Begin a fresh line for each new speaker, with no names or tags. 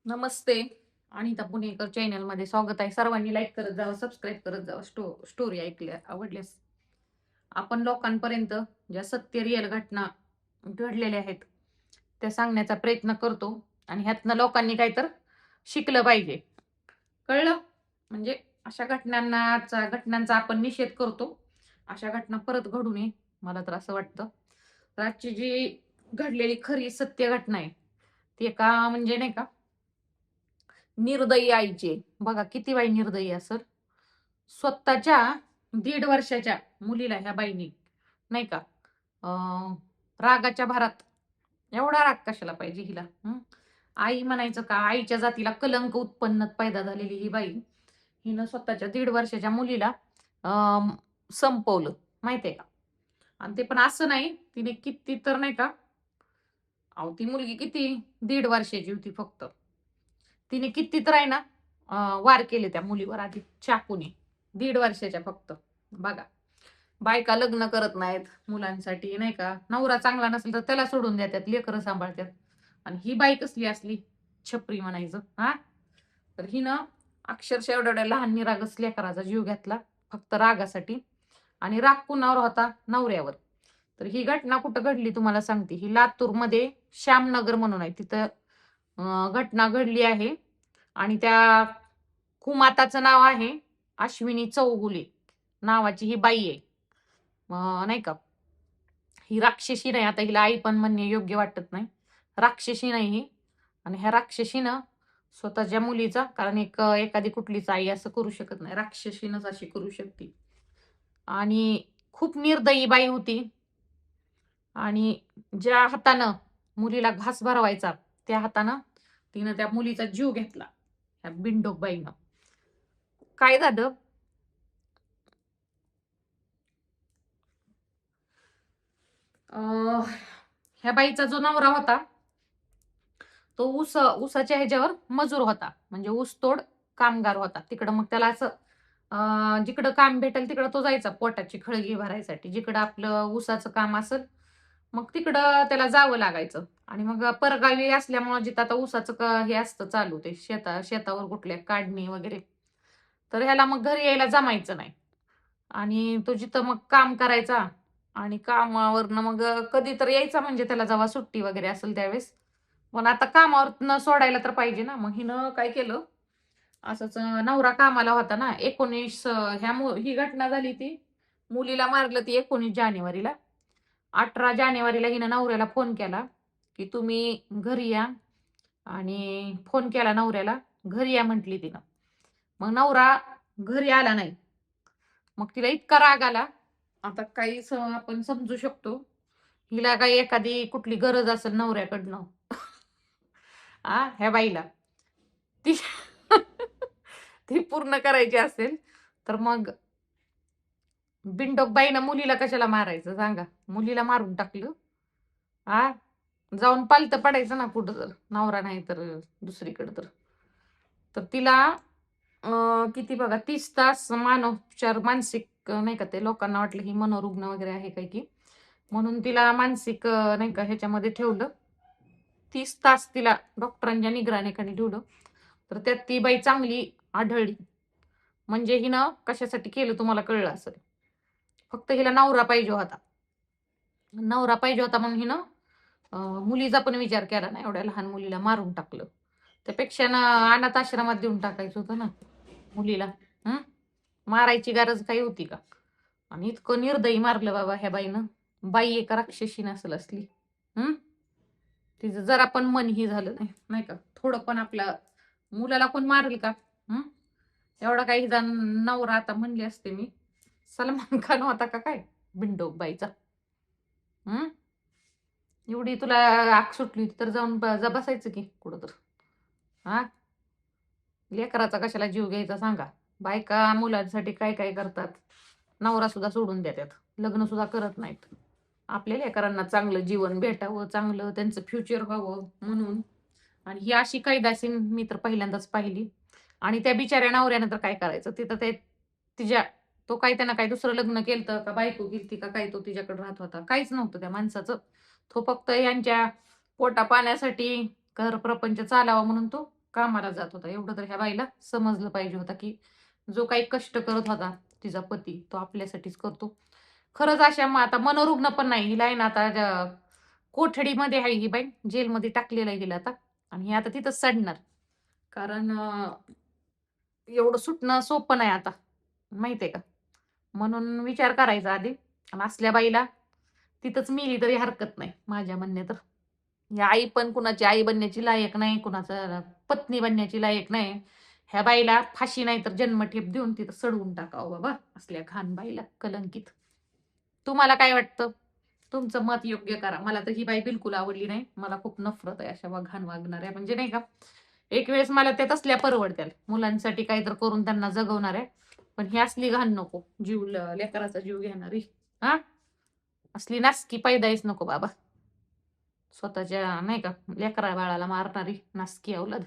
नमस्ते. अनिता पुणेकर चॅनलमध्ये स्वागत आहे. सर्वांनी लाईक करत जावं, सबस्क्राईब करत जावं. स्टोरी ऐकल्या आवडल्यास आपण लोकांपर्यंत ज्या सत्य रिअल घटना घडलेल्या आहेत त्या सांगण्याचा प्रयत्न करतो आणि ह्यातनं लोकांनी काय तर शिकलं पाहिजे. कळलं? म्हणजे अशा घटनांचा आपण निषेध करतो. अशा घटना परत घडू नये, मला तर असं वाटतं. रातची जी घडलेली खरी सत्य घटना आहे ती एका म्हणजे नाही का निर्दयी आईचे. बघा किती बाई निर्दयी असेल. स्वतःच्या 1.5 वर्षाच्या मुलीला ह्या बाईनी नाही का रागाच्या भरात, एवढा राग कशाला पाहिजे हिला? आई म्हणायचं का? आईच्या जातीला कलंक उत्पन्न पैदा झालेली ही बाई हिनं स्वतःच्या 1.5 वर्षाच्या मुलीला संपवलं, माहितीये का? आणि ते पण असं नाही, तिने किती तर नाही का, अहो ती मुलगी किती 1.5 वर्षाची होती फक्त. तिने किती तर आहे ना वार केले त्या मुलीवर आधी चाकूने. 1.5 वर्षाच्या फक्त. बघा, बायका लग्न करत नाहीत मुलांसाठी नाही का, नवरा चांगला नसेल तर त्याला सोडून देतात, लेकरं सांभाळतात. आणि ही बाई कसली असली छपरी म्हणायचं हा. तर हिनं अक्षरशः एवढ्या एवढ्या लहान निरागस लेकराचा जीव घेतला फक्त रागासाठी. आणि राग कुणावर होता? नवऱ्यावर. तर ही घटना कुठं घडली तुम्हाला सांगते. ही लातूरमध्ये श्यामनगर म्हणून आहे, तिथं घटना घडली आहे. आणि त्या कुमाताचं नाव आहे अश्विनी चौगुले नावाची ही बाई आहे. नाही का, ही राक्षसी नाही. आता हिला आई पण म्हणणे योग्य वाटत नाही. राक्षसी नाही ही. आणि ह्या राक्षसीनं स्वतःच्या मुलीचा, कारण एखादी कुठलीच आई असं करू शकत नाही, राक्षसीनच अशी करू शकते. आणि खूप निर्दयी बाई होती. आणि ज्या हातानं मुलीला घास भरवायचा त्या हातानं तिनं त्या मुलीचा जीव घेतला, ह्या बिंडोक बाईनं. काय झालं, ह्या बाईचा जो नवरा होता तो ऊसाच्या ह्याच्यावर मजूर होता, म्हणजे ऊसतोड कामगार होता. तिकडं मग त्याला असं जिकडं काम भेटेल तिकडं तो जायचा पोटाची खळगी भरायसाठी. जिकडं आपलं ऊसाचं काम असेल मग तिकडं त्याला जावं लागायचं. आणि मग परगावी असल्यामुळे जिथं आता ऊसाचं हे असतं चालू, ते शेतावर कुठल्या काढणी वगैरे, तर ह्याला मग घरी यायला जमायचं नाही. आणि तो जिथं मग काम करायचा आणि कामावरनं मग कधी तर यायचा, म्हणजे त्याला जेव्हा सुट्टी वगैरे असेल त्यावेळेस. पण आता कामावर न सोडायला तर पाहिजे ना. मग हिनं काय केलं, असंच नवरा कामाला होता ना. 19 ही घटना झाली ती मुलीला मारलं ती 19 जानेवारीला. 18 जानेवारीला हिनं नवऱ्याला फोन केला की तुम्ही घरी या. आणि फोन केला नवऱ्याला, घरी या म्हटली तिनं. मग नवरा घरी आला नाही. मग तिला इतका राग आला. आता काही आपण समजू शकतो, हिला काही एखादी कुठली गरज असेल नवऱ्याकडनं ह्या बाईला, ती ती पूर्ण करायची असेल तर मग बिनडोक बाईनं मुलीला कशाला मारायचं सांगा? मुलीला मारून टाकलं. आ जाऊन पालतं पडायचं ना कुठं, तर नवरा नाही तर दुसरीकडे. तर तिला किती बघा 30 तास मानसोपचार, मानसिक नाही का, ते लोकांना वाटलं ही मनोरुग्ण वगैरे आहे काय की, म्हणून तिला मानसिक नाही का ह्याच्यामध्ये ठेवलं. 30 तास तिला डॉक्टरांच्या निगराणीखाली ठेवलं. तर त्यात ती बाई चांगली आढळली. म्हणजे हिनं कशासाठी केलं तुम्हाला कळलं असेल. फक्त हिला नवरा पाहिजे होता. नवरा पाहिजे होता म्हणून हिनं मुलीचा पण विचार केला नाही. एवढ्या लहान मुलीला मारून टाकलं. त्यापेक्षा ना अनाथ आश्रमात देऊन टाकायचं होतं ना मुलीला. हं? मारायची गरज काही होती का? आणि इतकं निर्दयी मारलं बाबा ह्या बाईनं. बाई एका राक्षसी नसेल असली. हं? तिचं जरा पण मन ही झालं नाही, नाही का? थोडं पण आपल्या मुलाला कोण मारेल का? हं? एवढा काही जण नवरा, आता म्हणले असते मी, सलमान खान होता का काय बिंडोक बाईचा? हं? एवढी तुला आग सुटली होती तर जाऊन जा बसायचं की कुठं तर. हा, लेकराचा कशाला जीव घ्यायचा सांगा? बायका मुलांसाठी काय काय करतात. नवरा सुद्धा सोडून देतात, लग्न सुद्धा करत नाहीत. आपल्या लेकरांना चांगलं जीवन भेटावं, चांगलं त्यांचं फ्युचर व्हावं म्हणून. आणि ही अशी कैदासीन मी तर पहिल्यांदाच पाहिली. आणि त्या बिचाऱ्या नवऱ्यानं तर काय करायचं तिथं, ते तिच्या, तो काय त्यानं काय दुसरं लग्न केलं का, बायको गेलती का काय, तो तिच्याकडे राहत होता? काहीच नव्हतं त्या माणसाचं. तो फक्त यांच्या पोटा पाण्यासाठी, घर प्रपंच चालावा म्हणून तो कामाला जात होता. एवढं तर ह्या बाईला समजलं पाहिजे होतं, की जो काही कष्ट करत होता तिचा पती, तो आपल्यासाठीच करतो. खरंच अशा आता मनोरुग्ण पण नाही. हिला आहे ना आता कोठडीमध्ये आहे ही बाई. जेलमध्ये टाकलेलं आहे हिला आता आणि ही आता तिथंच सडणार. कारण एवढं सुटणं सोपं नाही आता. माहिती का? म्हणून विचार करायचा आधी आणि असल्या बाईला तिथंच मेली तरी हरकत नाही, माझ्या म्हणणे तर. ही आई पण कुणाची आई बनण्याची लायक नाही, कुणाचं पत्नी बनण्याची लायक नाही. ह्या बाईला फाशी नाही तर जन्मठेप देऊन तिथं सडवून टाकावं बाबा, असल्या घाण बाईला, कलंकित. तुम्हाला काय वाटतं? तुमचं मत योग्य करा. मला तर ही बाई बिलकुल आवडली नाही. मला खूप नफरत आहे अशा घाण वागणाऱ्या. म्हणजे नाही का, एक वेळेस मला त्या तसल्या परवडत्याल. मुलांसाठी काहीतरी करून त्यांना जगवणाऱ्या. पण ही असली घाण नको. लेकराचा जीव घेणारी. हां? असली नासकी पैदाईच नको बाबा. स्वतःच्या नाही का लेकरा बाळाला मारणारी नासकी अवलाद.